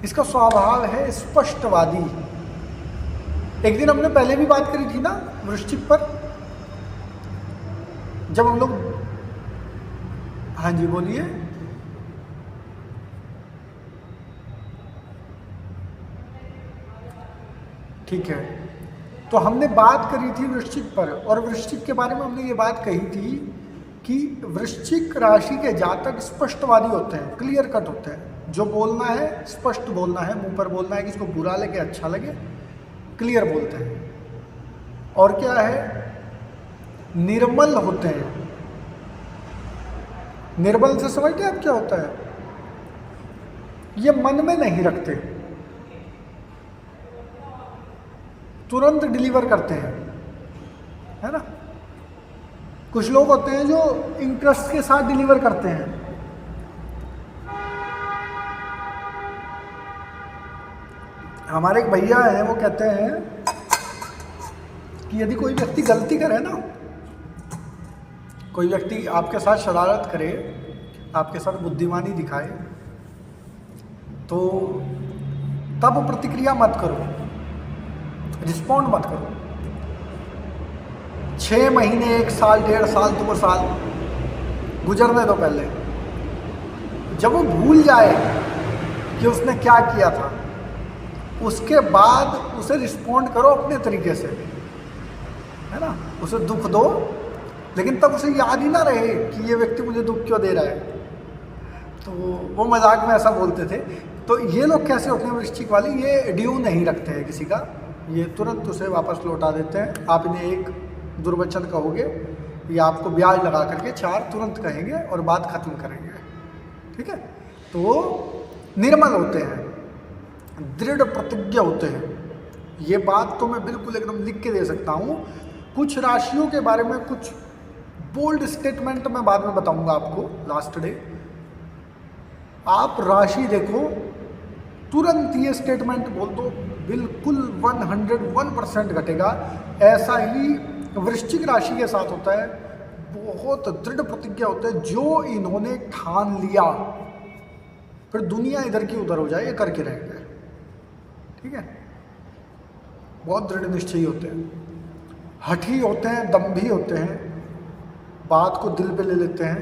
इसका स्वभाव है स्पष्टवादी। एक दिन हमने पहले भी बात करी थी ना वृश्चिक पर, जब हम लोग, हाँ जी बोलिए। ठीक है, तो हमने बात करी थी वृश्चिक पर, और वृश्चिक के बारे में हमने ये बात कही थी कि वृश्चिक राशि के जातक स्पष्टवादी होते हैं, क्लियर कट होते हैं। जो बोलना है स्पष्ट बोलना है, मुंह पर बोलना है, किसी को बुरा लगे अच्छा लगे, क्लियर बोलते हैं। और क्या है, निर्मल होते हैं। निर्मल से समझते हैं आप क्या होता है? ये मन में नहीं रखते, तुरंत डिलीवर करते हैं, है ना। कुछ लोग होते हैं जो इंटरेस्ट के साथ डिलीवर करते हैं। हमारे एक भैया हैं, वो कहते हैं कि यदि कोई व्यक्ति गलती करे ना, कोई व्यक्ति आपके साथ शरारत करे, आपके साथ बुद्धिमानी दिखाए, तो तब प्रतिक्रिया मत करो, रिस्पॉन्ड मत करो। 6 महीने, 1 साल, 1.5 साल, 2 साल गुजरने दो पहले। जब वो भूल जाए कि उसने क्या किया था, उसके बाद उसे रिस्पॉन्ड करो अपने तरीके से, है ना। उसे दुख दो, लेकिन तब उसे याद ही ना रहे कि ये व्यक्ति मुझे दुख क्यों दे रहा है। तो वो मजाक में ऐसा बोलते थे। तो ये लोग कैसे होते हैं वृश्चिक वाले, ये ड्यू नहीं रखते हैं किसी का, ये तुरंत उसे वापस लौटा देते हैं। आप इन्हें एक दुर्वचन कहोगे, ये आपको ब्याज लगा करके 4 तुरंत कहेंगे और बात खत्म करेंगे, ठीक है। तो वो निर्मल होते हैं, दृढ़ प्रतिज्ञा होते हैं। ये बात तो मैं बिल्कुल एकदम लिख के दे सकता हूँ। कुछ राशियों के बारे में कुछ बोल्ड स्टेटमेंट मैं बाद में बताऊंगा आपको लास्ट डे। आप राशि देखो, तुरंत ये स्टेटमेंट बोल दो, बिल्कुल 101% घटेगा। ऐसा ही वृश्चिक राशि के साथ होता है, बहुत दृढ़ प्रतिज्ञा होते हैं। जो इन्होंने ठान लिया, फिर दुनिया इधर की उधर हो जाए, ये करके रहेंगे, ठीक है। बहुत दृढ़ निश्चयी होते हैं, हठी होते हैं, दम्भी होते हैं, बात को दिल पे ले लेते हैं।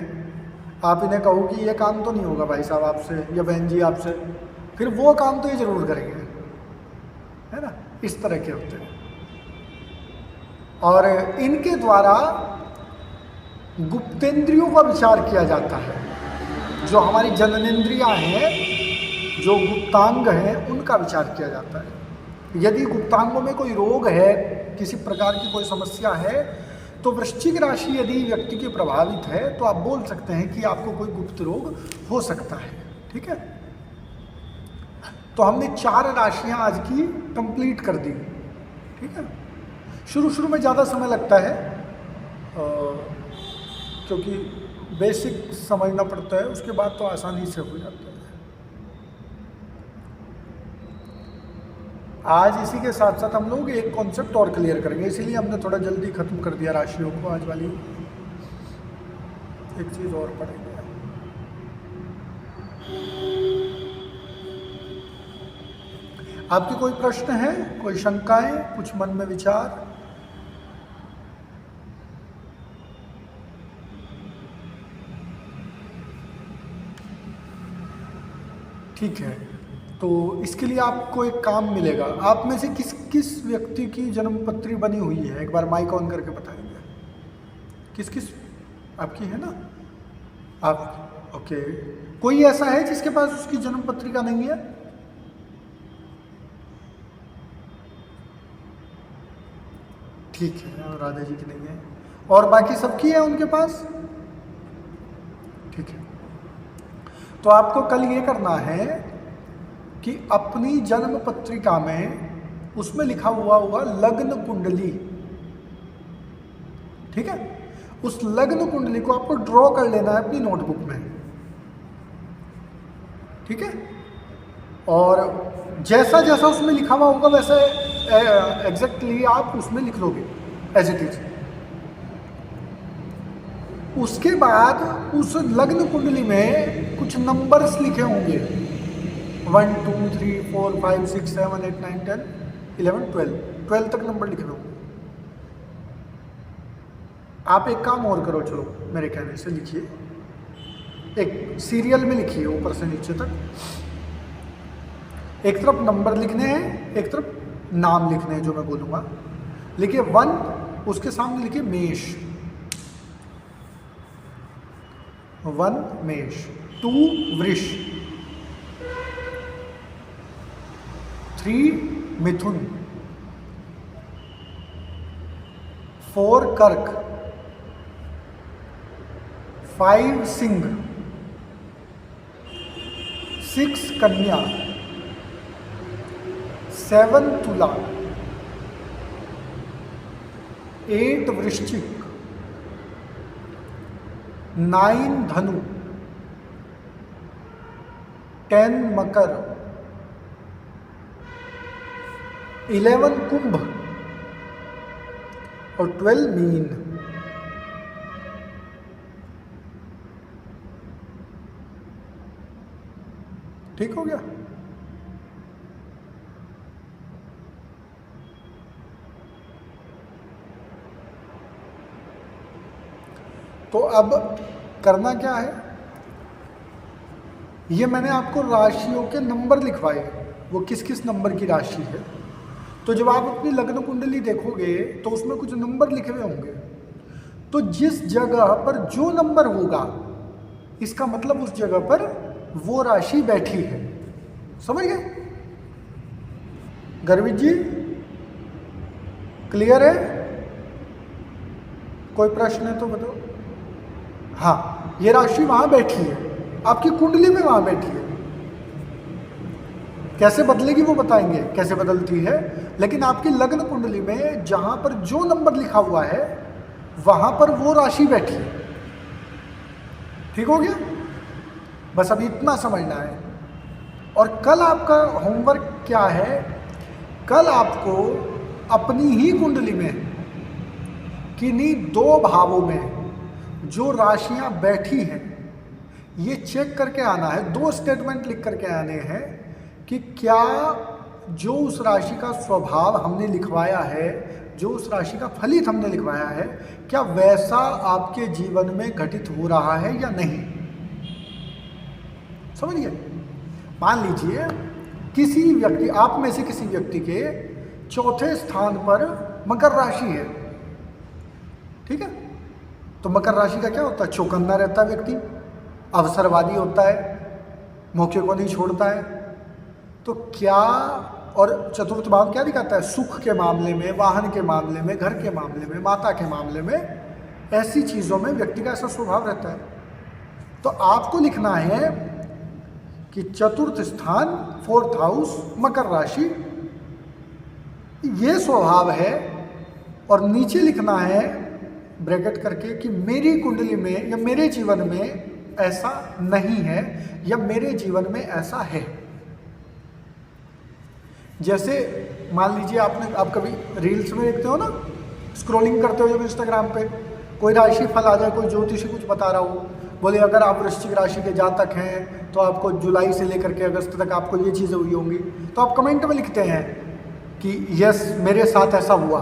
आप इन्हें कहो कि ये काम तो नहीं होगा भाई साहब आपसे या बहन जी आपसे, फिर वो काम तो ये जरूर करेंगे, है ना। इस तरह के होते हैं। और इनके द्वारा गुप्तेंद्रियों का विचार किया जाता है। जो हमारी जननेंद्रियां हैं, जो गुप्तांग हैं, उनका विचार किया जाता है। यदि गुप्तांगों में कोई रोग है, किसी प्रकार की कोई समस्या है, तो वृश्चिक राशि यदि व्यक्ति की प्रभावित है, तो आप बोल सकते हैं कि आपको कोई गुप्त रोग हो सकता है, ठीक है। तो हमने 4 राशियां आज की कंप्लीट कर दी, ठीक है। शुरू में ज़्यादा समय लगता है क्योंकि बेसिक समझना पड़ता है, उसके बाद तो आसानी से हो जाता है। आज इसी के साथ साथ हम लोग एक कॉन्सेप्ट और क्लियर करेंगे, इसीलिए हमने थोड़ा जल्दी खत्म कर दिया राशियों को आज वाली। एक चीज़ और पढ़ेंगे। आपके कोई प्रश्न है, कोई शंकाएं, कुछ मन में विचार? ठीक है, तो इसके लिए आपको एक काम मिलेगा। आप में से किस किस व्यक्ति की जन्मपत्री बनी हुई है, एक बार माइक ऑन करके बताएंगे। किस किस आपकी है ना? आप ओके। कोई ऐसा है जिसके पास उसकी जन्मपत्रिका नहीं है? ठीक है, राधा जी की नहीं है, और बाकी सबकी है उनके पास? ठीक है। तो आपको कल ये करना है कि अपनी जन्म पत्रिका में उसमें लिखा हुआ होगा लग्न कुंडली, ठीक है। उस लग्न कुंडली को आपको ड्रॉ कर लेना है अपनी नोटबुक में, ठीक है। और जैसा जैसा उसमें लिखा हुआ होगा वैसे एग्जैक्टली आप उसमें लिख लोगे एज इट इज। उसके बाद उस लग्न कुंडली में कुछ नंबर्स लिखे होंगे, 1 2 3 4 5 6 7 8 9 10 11 12 तक नंबर लिख रहा हूँ। आप एक काम और करो, चलो मेरे कहने से लिखिए, एक सीरियल में लिखिए ऊपर से नीचे तक। एक तरफ नंबर लिखने हैं, एक तरफ नाम लिखने हैं जो मैं बोलूँगा। लिखिए 1, उसके सामने लिखिए मेष, 1 मेष, 2 वृष, 3 मिथुन, 4 कर्क, 5 सिंह, 6 कन्या, 7 तुला, 8 वृश्चिक, 9 धनु, 10 मकर, 11 कुंभ और 12 मीन। ठीक हो गया? तो अब करना क्या है, ये मैंने आपको राशियों के नंबर लिखवाए, वो किस किस नंबर की राशि है। तो जब आप अपनी लग्न कुंडली देखोगे तो उसमें कुछ नंबर लिखे हुए होंगे। तो जिस जगह पर जो नंबर होगा, इसका मतलब उस जगह पर वो राशि बैठी है। समझ गए गर्वित जी? क्लियर है? कोई प्रश्न है तो बताओ। हाँ, ये राशि वहां बैठी है, आपकी कुंडली में वहां बैठी है। कैसे बदलेगी वो बताएंगे, कैसे बदलती है। लेकिन आपकी लग्न कुंडली में जहां पर जो नंबर लिखा हुआ है वहां पर वो राशि बैठी है। ठीक हो गया? बस अभी इतना समझना है। और कल आपका होमवर्क क्या है, कल आपको अपनी ही कुंडली में किन्हीं 2 भावों में जो राशियां बैठी हैं ये चेक करके आना है। 2 स्टेटमेंट लिख करके आने हैं कि क्या जो उस राशि का स्वभाव हमने लिखवाया है, जो उस राशि का फलित हमने लिखवाया है, क्या वैसा आपके जीवन में घटित हो रहा है या नहीं। समझिए, मान लीजिए किसी व्यक्ति, आप में से किसी व्यक्ति के 4थे स्थान पर मकर राशि है। ठीक है? तो मकर राशि का क्या होता है? चौकन्ना रहता है व्यक्ति, अवसरवादी होता है, मौके को नहीं छोड़ता है। तो क्या, और चतुर्थ भाव क्या दिखाता है? सुख के मामले में, वाहन के मामले में, घर के मामले में, माता के मामले में, ऐसी चीज़ों में व्यक्ति का ऐसा स्वभाव रहता है। तो आपको लिखना है कि चतुर्थ स्थान, 4th हाउस, मकर राशि, ये स्वभाव है। और नीचे लिखना है ब्रैकेट करके कि मेरी कुंडली में या मेरे जीवन में ऐसा नहीं है या मेरे जीवन में ऐसा है। जैसे मान लीजिए आप कभी रील्स में देखते हो ना, स्क्रॉलिंग करते हो जब इंस्टाग्राम पे, कोई राशि फल आ जाए, कोई ज्योतिषी कुछ बता रहा हो, बोले अगर आप वृश्चिक राशि के जातक हैं तो आपको जुलाई से लेकर के अगस्त तक आपको ये चीज़ें हुई होंगी। तो आप कमेंट में लिखते हैं कि यस मेरे साथ ऐसा हुआ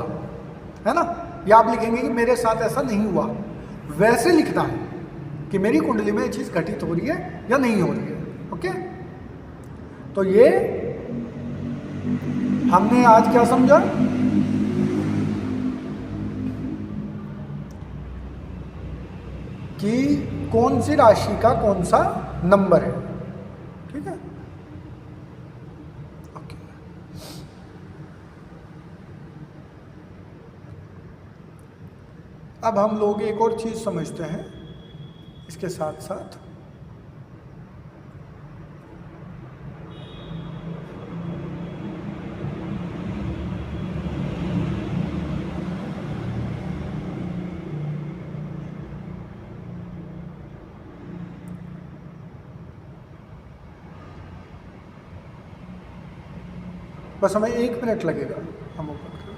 है ना, या आप लिखेंगे कि मेरे साथ ऐसा नहीं हुआ। वैसे लिखना है कि मेरी कुंडली में ये चीज़ घटित हो रही है या नहीं हो रही है। ओके, तो ये हमने आज क्या समझा कि कौन सी राशि का कौन सा नंबर है। ठीक है? ओके, अब हम लोग एक और चीज समझते हैं इसके साथ साथ। बस हमें 1 मिनट लगेगा, हम ओपन करें।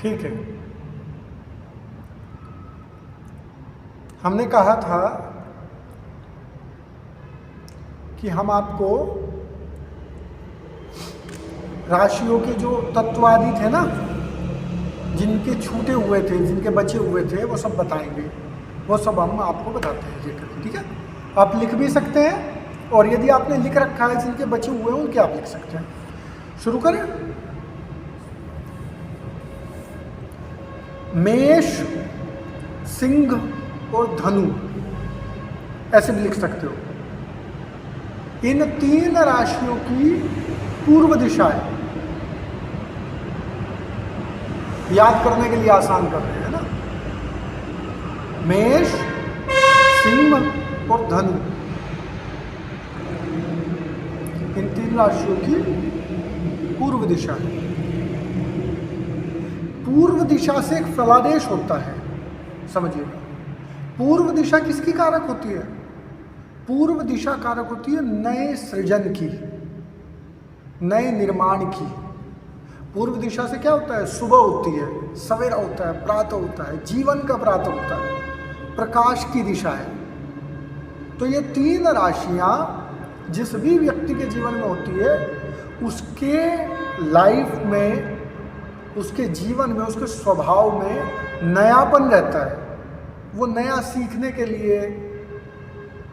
ठीक है, हमने कहा था कि हम आपको राशियों के जो तत्वादि थे ना, जिनके छूटे हुए थे, जिनके बचे हुए थे, वो सब बताएंगे। वो सब हम आपको बताते हैं ये करके, ठीक है। आप लिख भी सकते हैं, और यदि आपने लिख रखा है जिनके बचे हुए हैं उनके आप लिख सकते हैं। शुरू करें। मेष, सिंह और धनु, ऐसे भी लिख सकते हो। इन 3 राशियों की पूर्व दिशा है। याद करने के लिए आसान कर रहे हैं ना। मेष, सिंह और धनु, इन 3 राशियों की पूर्व दिशा है। पूर्व दिशा से एक फलादेश होता है, समझिएगा। पूर्व दिशा किसकी कारक होती है? पूर्व दिशा कारक होती है नए सृजन की, नए निर्माण की। पूर्व दिशा से क्या होता है? सुबह होती है, सवेरा होता है, प्रातः होता है, जीवन का प्रातः होता है, प्रकाश की दिशा है। तो ये 3 राशियां जिस भी व्यक्ति के जीवन में होती है, उसके लाइफ में, उसके जीवन में, उसके स्वभाव में नयापन रहता है। वो नया सीखने के लिए,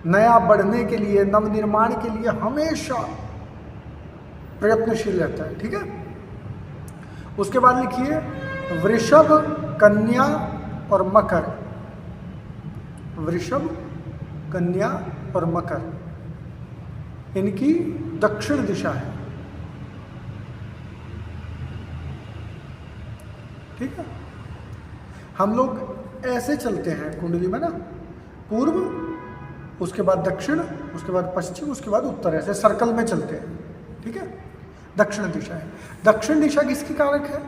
नया बढ़ने के लिए, नवनिर्माण के लिए हमेशा प्रयत्नशील रहता है, ठीक है। उसके बाद लिखिए वृषभ, कन्या और मकर। वृषभ, कन्या और मकर, इनकी दक्षिण दिशा है, ठीक है। हम लोग ऐसे चलते हैं कुंडली में ना, पूर्व, उसके बाद दक्षिण, उसके बाद पश्चिम, उसके बाद उत्तर, ऐसे सर्कल में चलते हैं, ठीक है। दक्षिण दिशा है। दक्षिण दिशा किसकी कारक है?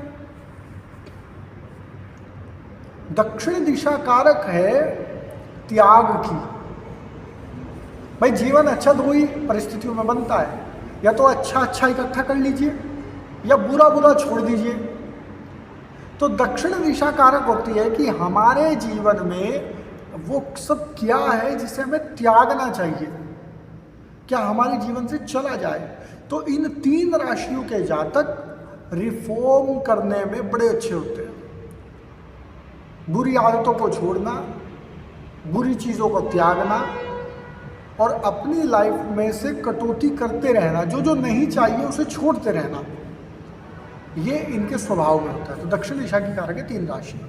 दक्षिण दिशा कारक है त्याग की। भाई जीवन अच्छा 2 ही परिस्थितियों में बनता है, या तो अच्छा अच्छा इकट्ठा कर लीजिए, या बुरा बुरा छोड़ दीजिए। तो दक्षिण दिशा कारक होती है कि हमारे जीवन में वो सब क्या है जिसे हमें त्यागना चाहिए, क्या हमारे जीवन से चला जाए। तो इन 3 राशियों के जातक रिफॉर्म करने में बड़े अच्छे होते हैं। बुरी आदतों को छोड़ना, बुरी चीज़ों को त्यागना, और अपनी लाइफ में से कटौती करते रहना, जो जो नहीं चाहिए उसे छोड़ते रहना, ये इनके स्वभाव में होता है। तो दक्षिण दिशा की कारक है 3 राशि।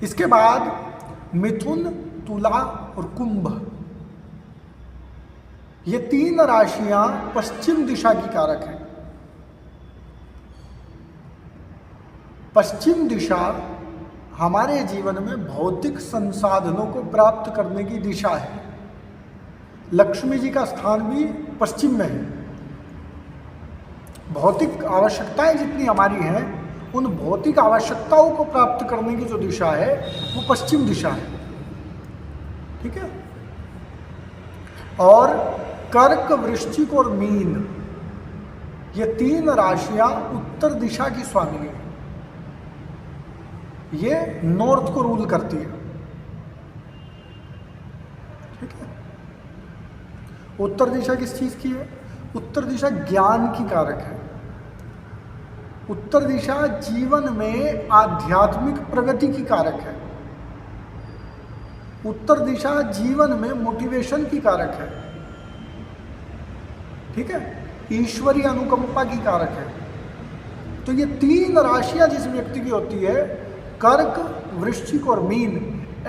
इसके बाद मिथुन, तुला और कुंभ, ये 3 राशियां पश्चिम दिशा की कारक हैं। पश्चिम दिशा हमारे जीवन में भौतिक संसाधनों को प्राप्त करने की दिशा है। लक्ष्मी जी का स्थान भी पश्चिम में है। भौतिक आवश्यकताएं जितनी हमारी हैं, उन भौतिक आवश्यकताओं को प्राप्त करने की जो दिशा है वो पश्चिम दिशा है, ठीक है। और कर्क, वृश्चिक और मीन, ये 3 राशियां उत्तर दिशा की स्वामिनी है। ये नॉर्थ को रूल करती है, ठीक है। उत्तर दिशा किस चीज की है? उत्तर दिशा ज्ञान की कारक है। उत्तर दिशा जीवन में आध्यात्मिक प्रगति की कारक है। उत्तर दिशा जीवन में मोटिवेशन की कारक है, ठीक है। ईश्वरीय अनुकंपा की कारक है। तो ये 3 राशियां जिस व्यक्ति की होती है, कर्क, वृश्चिक और मीन,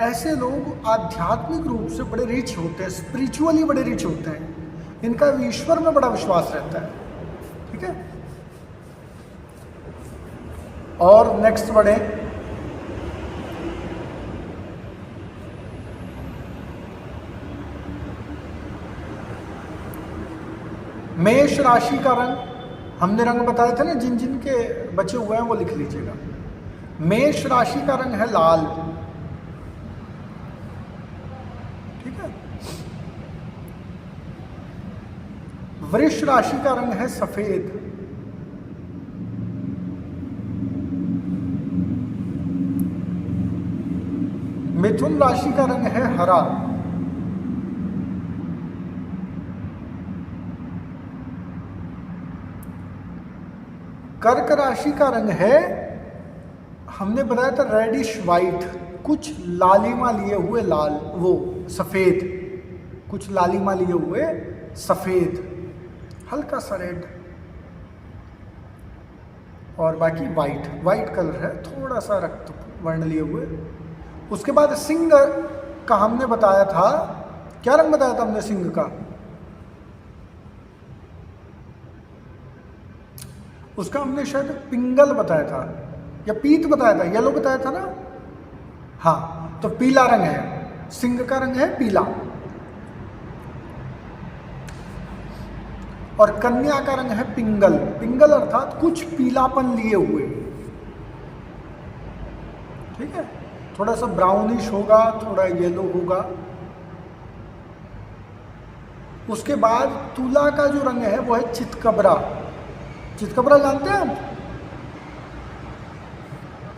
ऐसे लोग आध्यात्मिक रूप से बड़े रिच होते हैं, स्पिरिचुअली बड़े रिच होते हैं। इनका ईश्वर में बड़ा विश्वास रहता है, ठीक है। और नेक्स्ट बढ़े, मेष राशि का रंग हमने रंग बताए थे ना, जिन जिन के बचे हुए हैं वो लिख लीजिएगा। मेष राशि का रंग है लाल, ठीक है। वृष राशि का रंग है सफेद। मिथुन राशि का रंग है हरा। कर्क राशि का रंग है, हमने बताया था रेडिश वाइट, कुछ लालिमा लिए हुए लाल, वो सफेद, कुछ लालिमा लिए हुए सफेद, हल्का सा रेड, और बाकी वाइट, वाइट कलर है, थोड़ा सा रक्त वर्ण लिए हुए। उसके बाद सिंह का हमने बताया था, क्या रंग बताया था हमने सिंह का? उसका हमने शायद पिंगल बताया था या पीत बताया था, येलो बताया था ना। हाँ, तो पीला रंग है, सिंह का रंग है पीला। और कन्या का रंग है पिंगल। पिंगल अर्थात कुछ पीलापन लिए हुए, ठीक है, थोड़ा सा ब्राउनिश होगा, थोड़ा येलो होगा। उसके बाद तुला का जो रंग है वो है चितकबरा। चितकबरा जानते हैं आप?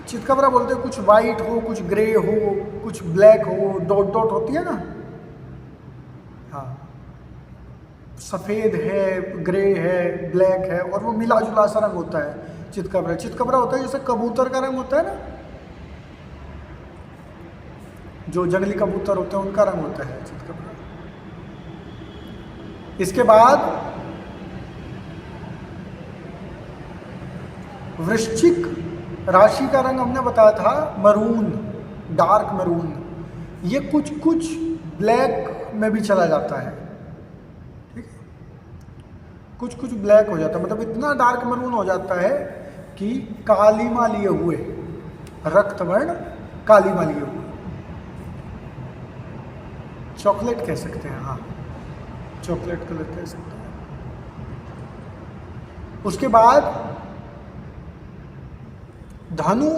चितकबरा बोलते हैं कुछ वाइट हो, कुछ ग्रे हो, कुछ ब्लैक हो, डॉट डॉट होती है ना। हाँ, सफ़ेद है, ग्रे है, ब्लैक है, और वो मिला जुला सा रंग होता है चितकबरा। चितकबरा होता है जैसे कबूतर का रंग होता है ना, जो जंगली कबूतर होते हैं उनका रंग होता है चितकबरा। इसके बाद वृश्चिक राशि का रंग हमने बताया था मरून, डार्क मरून। ये कुछ कुछ ब्लैक में भी चला जाता है, ठीक है, कुछ कुछ ब्लैक हो जाता है, मतलब इतना डार्क मरून हो जाता है कि कालीमा लिए हुए, रक्तवर्ण कालीमा लिए हुए, चॉकलेट कह सकते हैं। हाँ, चॉकलेट कलर कह सकते हैं। उसके बाद धनु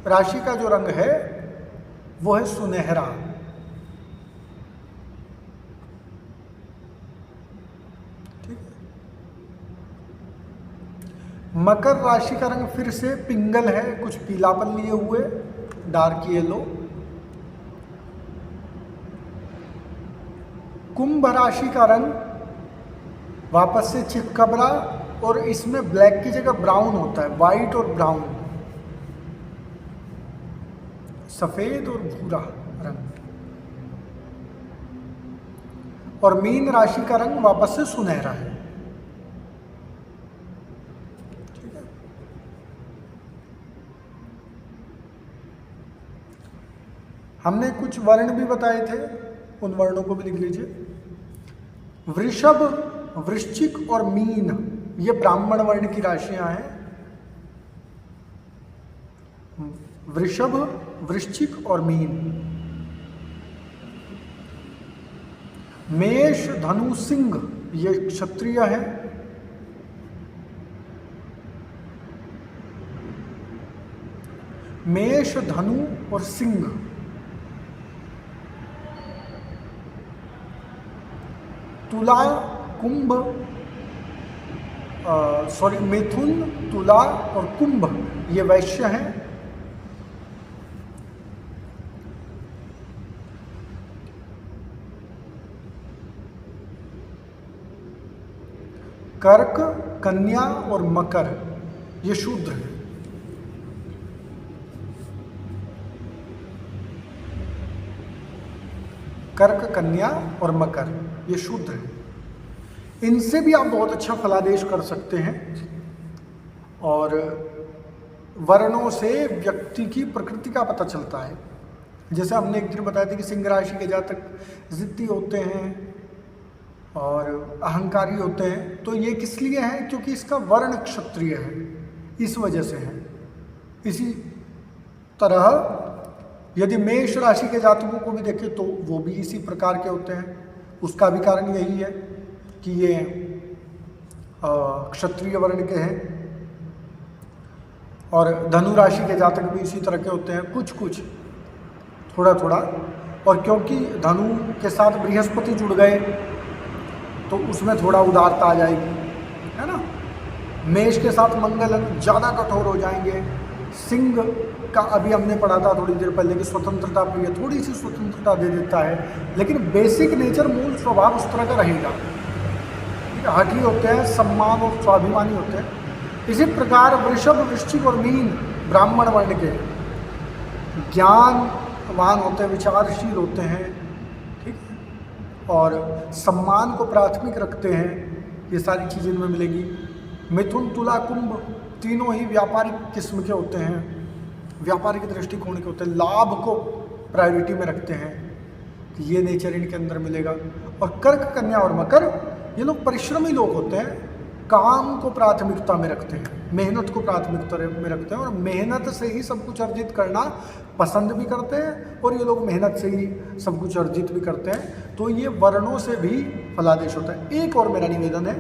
राशि का जो रंग है वो है सुनहरा। ठीक है। मकर राशि का रंग फिर से पिंगल है, कुछ पीलापन लिए हुए, डार्क येलो। कुंभ राशि का रंग वापस से चितकबरा, और इसमें ब्लैक की जगह ब्राउन होता है, वाइट और ब्राउन, सफेद और भूरा रंग। और मीन राशि का रंग वापस से सुनहरा है। ठीक है। हमने कुछ वर्ण भी बताए थे, उन वर्णों को भी लिख लीजिए। वृषभ, वृश्चिक और मीन ये ब्राह्मण वर्ण की राशियां हैं। वृषभ, वृश्चिक और मीन। मेष, धनु, सिंह ये क्षत्रिय है। मेष, धनु और सिंह। तुला, कुंभ, मिथुन, तुला और कुंभ ये वैश्य हैं। कर्क, कन्या और मकर ये शूद्र हैं। कर्क, कन्या और मकर ये शूद्र हैं। इनसे भी आप बहुत अच्छा फलादेश कर सकते हैं। और वर्णों से व्यक्ति की प्रकृति का पता चलता है। जैसे हमने एक दिन बताया था कि सिंह राशि के जातक जिद्दी होते हैं और अहंकारी होते हैं, तो ये किस लिए है? क्योंकि इसका वर्ण क्षत्रिय है, इस वजह से है। इसी तरह यदि मेष राशि के जातकों को भी देखें तो वो भी इसी प्रकार के होते हैं। उसका भी कारण यही है कि ये क्षत्रिय वर्ण के हैं। और धनु राशि के जातक भी इसी तरह के होते हैं, कुछ कुछ, थोड़ा थोड़ा। और क्योंकि धनु के साथ बृहस्पति जुड़ गए तो उसमें थोड़ा उदारता आ जाएगी, है ना। मेष के साथ मंगल ज़्यादा कठोर हो जाएंगे। सिंह का अभी हमने पढ़ा था थोड़ी देर पहले कि स्वतंत्रता प्रिय, थोड़ी सी स्वतंत्रता दे देता है, लेकिन बेसिक नेचर, मूल स्वभाव उस तरह का रहेगा। हठी होते हैं, सम्मान और स्वाभिमानी होते हैं। इसी प्रकार वृषभ, वृश्चिक और मीन ब्राह्मण वर्ण के ज्ञानवान होते हैं, विचारशील होते हैं, ठीक है, और सम्मान को प्राथमिक रखते हैं। ये सारी चीज़ें इनमें मिलेगी। मिथुन, तुला, कुंभ तीनों ही व्यापारिक किस्म के होते हैं, व्यापारिक दृष्टिकोण के होते हैं, लाभ को प्रायोरिटी में रखते हैं। ये नेचर इनके अंदर मिलेगा। और कर्क, कन्या और मकर ये लोग परिश्रमी लोग होते हैं, काम को प्राथमिकता में रखते हैं, मेहनत को प्राथमिकता में रखते हैं और मेहनत से ही सब कुछ अर्जित करना पसंद भी करते हैं, और ये लोग मेहनत से ही सब कुछ अर्जित भी करते हैं। तो ये वर्णों से भी फलादेश होता है। एक और मेरा निवेदन है,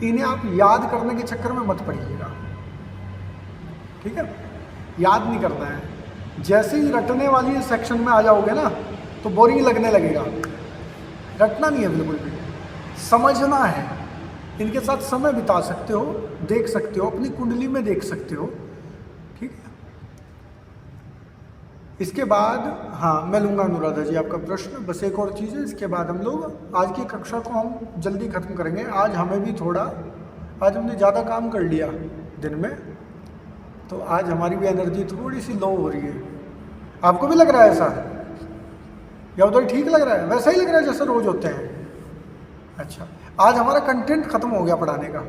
इन्हें आप याद करने के चक्कर में मत पड़िएगा, ठीक है, याद नहीं करना है। जैसे ही रटने वाली सेक्शन में आ जाओगे ना तो बोरिंग लगने लगेगा। रटना नहीं है बिल्कुल भी, समझना है। इनके साथ समय बिता सकते हो, देख सकते हो, अपनी कुंडली में देख सकते हो, ठीक है। इसके बाद हाँ, मैं लूँगा अनुराधा जी आपका प्रश्न। बस एक और चीज़ है, इसके बाद हम लोग आज की कक्षा को हम जल्दी ख़त्म करेंगे। आज हमें भी थोड़ा, आज हमने ज़्यादा काम कर लिया दिन में, तो आज हमारी भी एनर्जी थोड़ी सी लो हो रही है। आपको भी लग रहा है ऐसा, या उधर ठीक लग रहा है? वैसा ही लग रहा है जैसे रोज़ होते हैं। अच्छा, आज हमारा कंटेंट ख़त्म हो गया पढ़ाने का।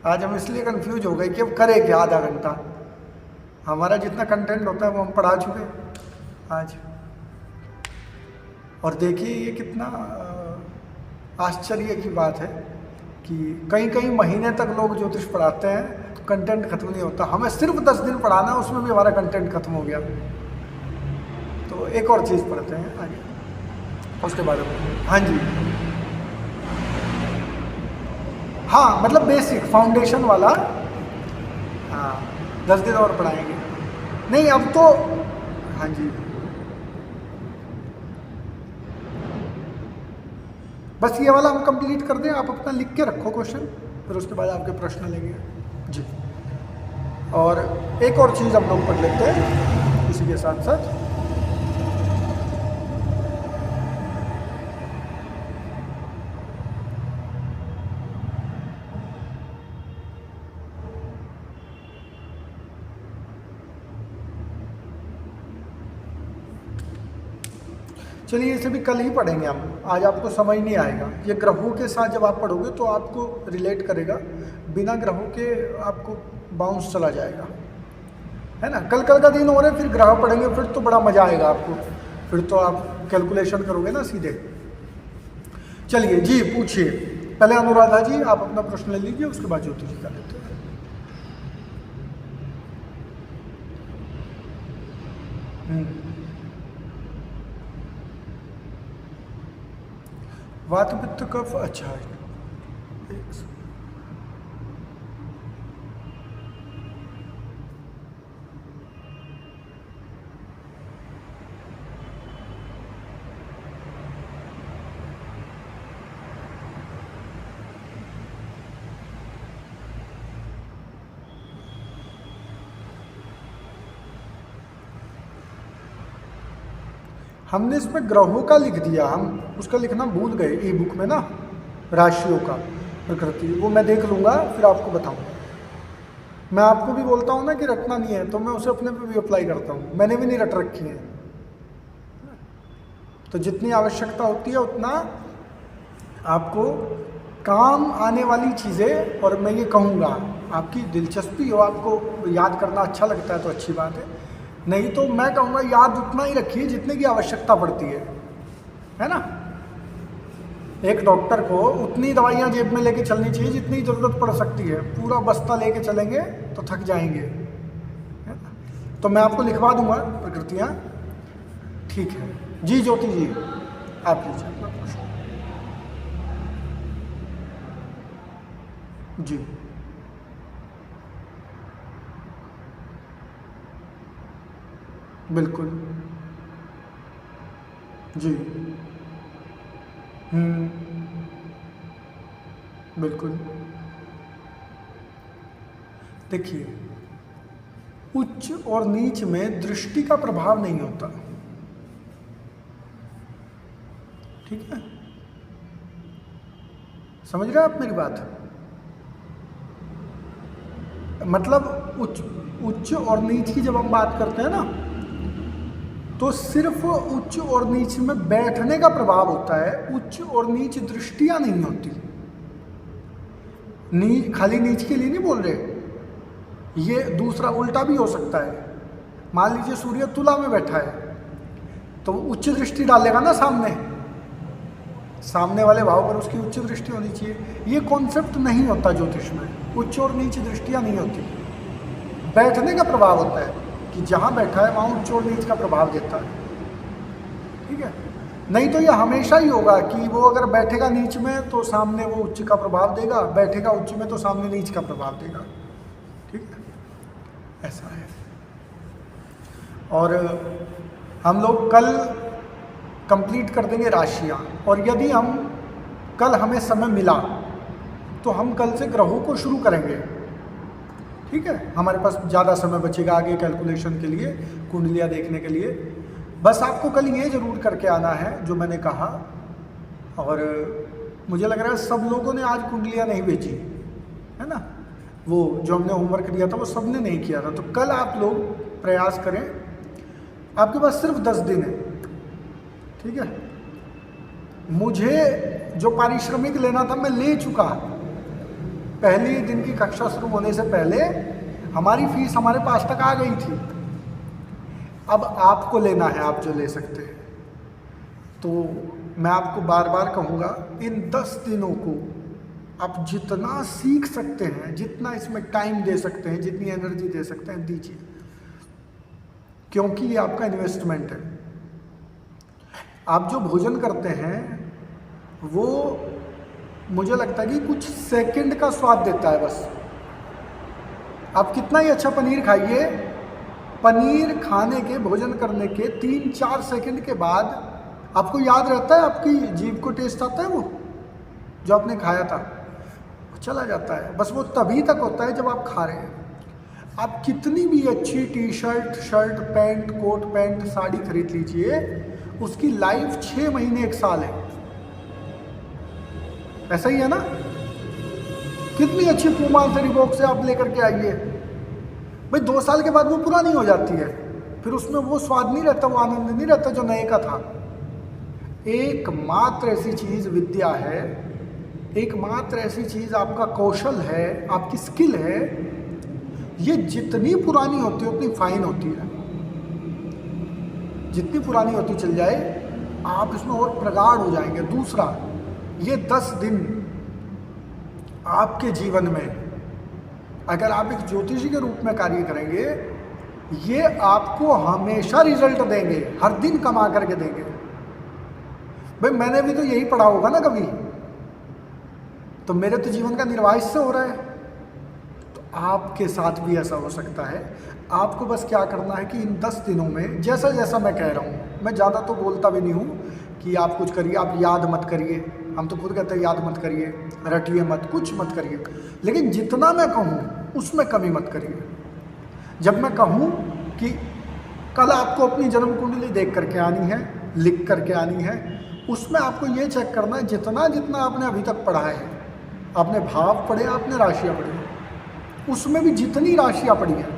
आज हम इसलिए कंफ्यूज हो गए कि अब करें क्या आधा घंटा। हमारा जितना कंटेंट होता है वो हम पढ़ा चुके आज। और देखिए ये कितना आश्चर्य की बात है कि कई कई महीने तक लोग ज्योतिष पढ़ाते हैं तो कंटेंट खत्म नहीं होता। हमें सिर्फ 10 दिन पढ़ाना, उसमें भी हमारा कंटेंट खत्म हो गया। तो एक और चीज़ पढ़ते हैं आगे, उसके बाद हाँ जी, हाँ मतलब बेसिक फाउंडेशन वाला, हाँ 10 दिन और पढ़ाएंगे। नहीं अब तो, हाँ जी, बस ये वाला हम कंप्लीट कर दें। आप अपना लिख के रखो क्वेश्चन, फिर उसके बाद आपके प्रश्न लेंगे जी। और एक और चीज़ हम लोग पढ़ लेते हैं इसी के साथ साथ। चलिए इसे भी कल ही पढ़ेंगे हम, आज आपको समझ नहीं आएगा। ये ग्रहों के साथ जब आप पढ़ोगे तो आपको रिलेट करेगा, बिना ग्रहों के आपको बाउंस चला जाएगा, है ना। कल का दिन हो रहे फिर ग्रह पढ़ेंगे, फिर तो बड़ा मज़ा आएगा आपको, फिर तो आप कैलकुलेशन करोगे ना सीधे। चलिए जी पूछिए, पहले अनुराधा जी आप अपना प्रश्न ले लीजिए, उसके बाद ज्योति जी का लेते हैं। वात पित्त कफ, अच्छा है। हमने इसमें ग्रहों का लिख दिया, हम उसका लिखना भूल गए ई बुक में ना, राशियों का प्रकृति, वो मैं देख लूँगा फिर आपको बताऊँगा। मैं आपको भी बोलता हूँ ना कि रटना नहीं है, तो मैं उसे अपने पे भी अप्लाई करता हूँ। मैंने भी नहीं रट रखी है, तो जितनी आवश्यकता होती है उतना आपको काम आने वाली चीज़ें। और मैं ये कहूँगा, आपकी दिलचस्पी हो, आपको याद करना अच्छा लगता है तो अच्छी बात है, नहीं तो मैं कहूँगा याद उतना ही रखिए जितने की आवश्यकता पड़ती है ना। एक डॉक्टर को उतनी दवाइयाँ जेब में लेके चलनी चाहिए जितनी ज़रूरत पड़ सकती है। पूरा बस्ता लेके चलेंगे तो थक जाएंगे, है ना। तो मैं आपको लिखवा दूंगा प्रकृतियाँ, ठीक है जी। ज्योति जी आप लीजिए अपना प्रश्न जी। बिल्कुल जी, बिल्कुल। देखिए उच्च और नीच में दृष्टि का प्रभाव नहीं होता। ठीक है, समझ रहे हैं आप मेरी बात? मतलब उच्च और नीच की जब हम बात करते हैं ना, तो सिर्फ उच्च और नीच में बैठने का प्रभाव होता है, उच्च और नीच दृष्टियां नहीं होती। खाली नीच के लिए नहीं बोल रहे, ये दूसरा उल्टा भी हो सकता है। मान लीजिए सूर्य तुला में बैठा है, तो उच्च दृष्टि डालेगा ना सामने वाले भाव पर उसकी उच्च दृष्टि होनी चाहिए। ये कॉन्सेप्ट नहीं होता ज्योतिष में, उच्च और नीच दृष्टियां नहीं होती, बैठने का प्रभाव होता है कि जहां बैठा है वहां उच्च और नीच का प्रभाव देता है। ठीक है, नहीं तो ये हमेशा ही होगा कि वो अगर बैठेगा नीच में तो सामने वो उच्च का प्रभाव देगा, बैठेगा उच्च में तो सामने नीच का प्रभाव देगा। ठीक है, ऐसा है। और हम लोग कल कंप्लीट कर देंगे राशियां, और यदि कल हमें समय मिला तो हम कल से ग्रहों को शुरू करेंगे। ठीक है, हमारे पास ज़्यादा समय बचेगा आगे कैलकुलेशन के लिए, कुंडलियाँ देखने के लिए। बस आपको कल ये ज़रूर करके आना है जो मैंने कहा। और मुझे लग रहा है सब लोगों ने आज कुंडलियाँ नहीं भेजी है ना, वो जो हमने होमवर्क दिया था वो सबने नहीं किया था। तो कल आप लोग प्रयास करें, आपके पास सिर्फ 10 दिन है। ठीक है, मुझे जो पारिश्रमिक लेना था मैं ले चुका। पहली दिन की कक्षा शुरू होने से पहले हमारी फीस हमारे पास तक आ गई थी। अब आपको लेना है, आप जो ले सकते हैं। तो मैं आपको बार बार कहूँगा, इन 10 दिनों को आप जितना सीख सकते हैं, जितना इसमें टाइम दे सकते हैं, जितनी एनर्जी दे सकते हैं दीजिए, क्योंकि ये आपका इन्वेस्टमेंट है। आप जो भोजन करते हैं वो मुझे लगता है कि कुछ सेकंड का स्वाद देता है बस। आप कितना ही अच्छा पनीर खाइए, पनीर खाने के, भोजन करने के 3-4 सेकंड के बाद आपको याद रहता है, आपकी जीभ को टेस्ट आता है, वो जो आपने खाया था वो चला जाता है। बस वो तभी तक होता है जब आप खा रहे हैं। आप कितनी भी अच्छी T shirt, shirt, pant, coat pant, sari खरीद लीजिए, उसकी लाइफ 6 महीने 1 साल है। ऐसा ही है ना? कितनी अच्छी पूमा से, रिबॉक से आप लेकर के आइए, भाई 2 साल के बाद वो पुरानी हो जाती है, फिर उसमें वो स्वाद नहीं रहता, वो आनंद नहीं रहता जो नए का था। एकमात्र ऐसी चीज विद्या है, एकमात्र ऐसी चीज आपका कौशल है, आपकी स्किल है, ये जितनी पुरानी होती है उतनी फाइन होती है। जितनी पुरानी होती चल जाए आप इसमें और प्रगाढ़ हो जाएंगे। दूसरा, ये 10 दिन आपके जीवन में अगर आप एक ज्योतिषी के रूप में कार्य करेंगे, ये आपको हमेशा रिजल्ट देंगे, हर दिन कमा करके देंगे। भाई मैंने भी तो यही पढ़ा होगा ना कभी, तो मेरे तो जीवन का निर्वाह इससे हो रहा है, तो आपके साथ भी ऐसा हो सकता है। आपको बस क्या करना है कि इन 10 दिनों में जैसा जैसा मैं कह रहा हूँ, मैं ज़्यादा तो बोलता भी नहीं हूँ कि आप कुछ करिए, आप याद मत करिए, हम तो खुद कहते हैं याद मत करिए, रटिए मत, कुछ मत करिए, लेकिन जितना मैं कहूँ उसमें कमी मत करिए। जब मैं कहूँ कि कल आपको अपनी जन्म कुंडली देख करके आनी है, लिख करके आनी है, उसमें आपको ये चेक करना है जितना जितना आपने अभी तक पढ़ा है, आपने भाव पढ़े, आपने राशियाँ पढ़ी, उसमें भी जितनी राशियाँ पढ़ी हैं,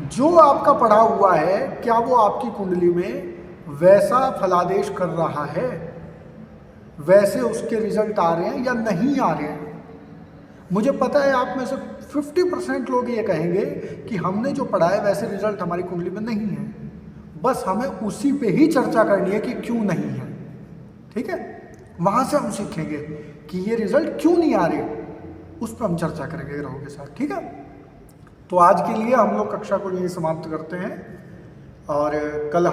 जो आपका पढ़ा हुआ है क्या वो आपकी कुंडली में वैसा फलादेश कर रहा है, वैसे उसके रिजल्ट आ रहे हैं या नहीं आ रहे हैं। मुझे पता है आप में से 50% लोग ये कहेंगे कि हमने जो पढ़ा है वैसे रिजल्ट हमारी कुंडली में नहीं है। बस हमें उसी पे ही चर्चा करनी है कि क्यों नहीं है। ठीक है, वहां से हम सीखेंगे कि ये रिजल्ट क्यों नहीं आ रहे, उस पर हम चर्चा करेंगे ग्रहों के साथ। ठीक है, तो आज के लिए हम लोग कक्षा को यही समाप्त करते हैं और कल